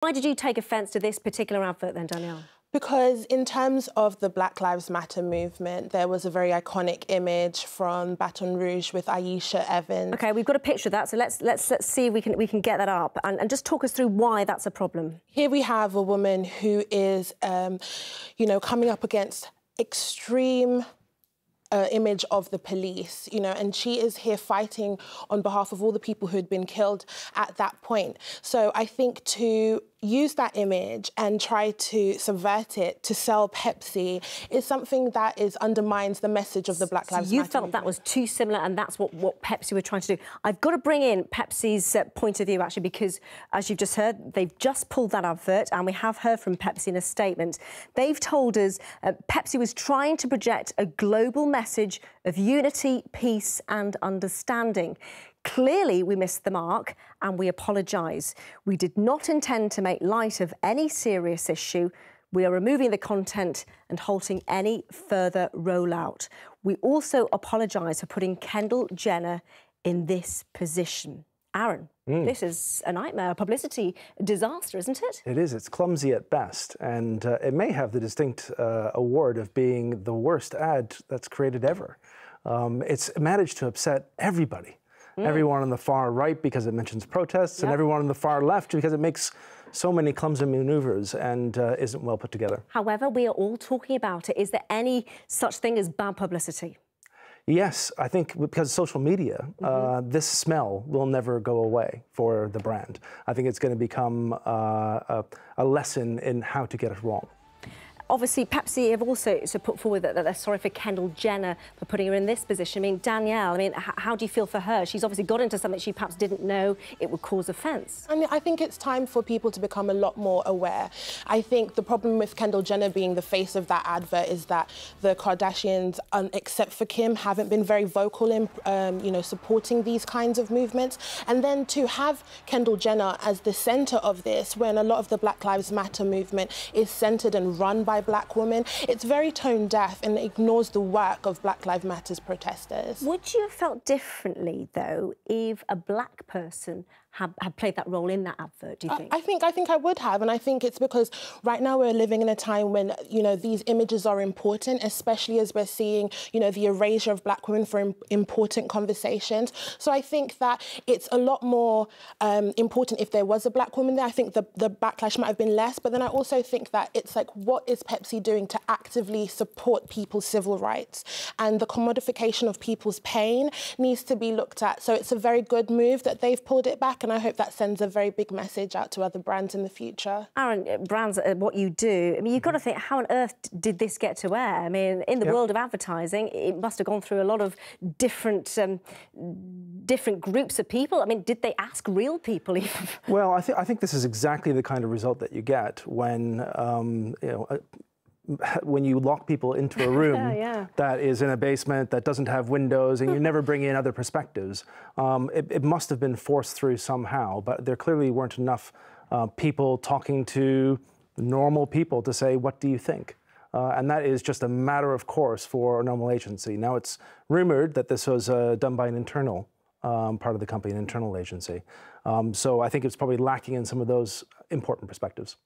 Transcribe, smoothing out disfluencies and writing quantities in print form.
Why did you take offence to this particular advert then, Danielle? Because in terms of the Black Lives Matter movement, there was a very iconic image from Baton Rouge with Aisha Evans. OK, we've got a picture of that, so let's see if we can get that up and just talk us through why that's a problem. Here we have a woman who is, you know, coming up against extreme image of the police, you know, and she is here fighting on behalf of all the people who had been killed at that point. So I think to use that image and try to subvert it to sell Pepsi is something that undermines the message of the Black Lives Matter. You felt that was too similar, and that's what Pepsi were trying to do. I've got to bring in Pepsi's point of view, actually, because, as you've just heard, they've just pulled that advert, and we have heard from Pepsi in a statement. They've told us Pepsi was trying to project a global message of unity, peace and understanding. Clearly, we missed the mark and we apologise. We did not intend to make light of any serious issue. We are removing the content and halting any further rollout. We also apologise for putting Kendall Jenner in this position. Aaron, this is a nightmare, a publicity disaster, isn't it? It is. It's clumsy at best, and it may have the distinct award of being the worst ad that's created ever. It's managed to upset everybody. Everyone on the far right because it mentions protests, and everyone on the far left because it makes so many clumsy maneuvers and isn't well put together. However, we are all talking about it. Is there any such thing as bad publicity? Yes, I think because of social media, this smell will never go away for the brand. I think it's going to become a lesson in how to get it wrong. Obviously, Pepsi have also put forward that they're sorry for Kendall Jenner for putting her in this position. I mean, Danielle, how do you feel for her? She's obviously got into something she perhaps didn't know it would cause offence. I mean, I think it's time for people to become a lot more aware. I think the problem with Kendall Jenner being the face of that advert is that the Kardashians, except for Kim, haven't been very vocal in, you know, supporting these kinds of movements. And then to have Kendall Jenner as the centre of this, when a lot of the Black Lives Matter movement is centred and run by Black women, it's very tone deaf and ignores the work of Black Lives Matter's protesters. Would you have felt differently, though, if a black person had played that role in that advert, do you think? I think I would have, and I think it's because right now we're living in a time when, you know, these images are important, especially as we're seeing, you know, the erasure of Black women for important conversations. So I think that it's a lot more important if there was a Black woman there. I think the backlash might have been less, but then I also think that it's like, what is Pepsi doing to actively support people's civil rights? And the commodification of people's pain needs to be looked at. So it's a very good move that they've pulled it back, and I hope that sends a very big message out to other brands in the future. Aaron, brands, what you do, I mean, you've got to think, how on earth did this get to air? I mean, in the world of advertising, it must have gone through a lot of different groups of people. I mean, did they ask real people even? Well, I think this is exactly the kind of result that you get when, you know, when you lock people into a room that is in a basement, that doesn't have windows, and you never bring in other perspectives. It must have been forced through somehow, but there clearly weren't enough people talking to normal people to say, what do you think? And that is just a matter of course for a normal agency. Now, it's rumored that this was done by an internal part of the company, an internal agency. So I think it's probably lacking in some of those important perspectives.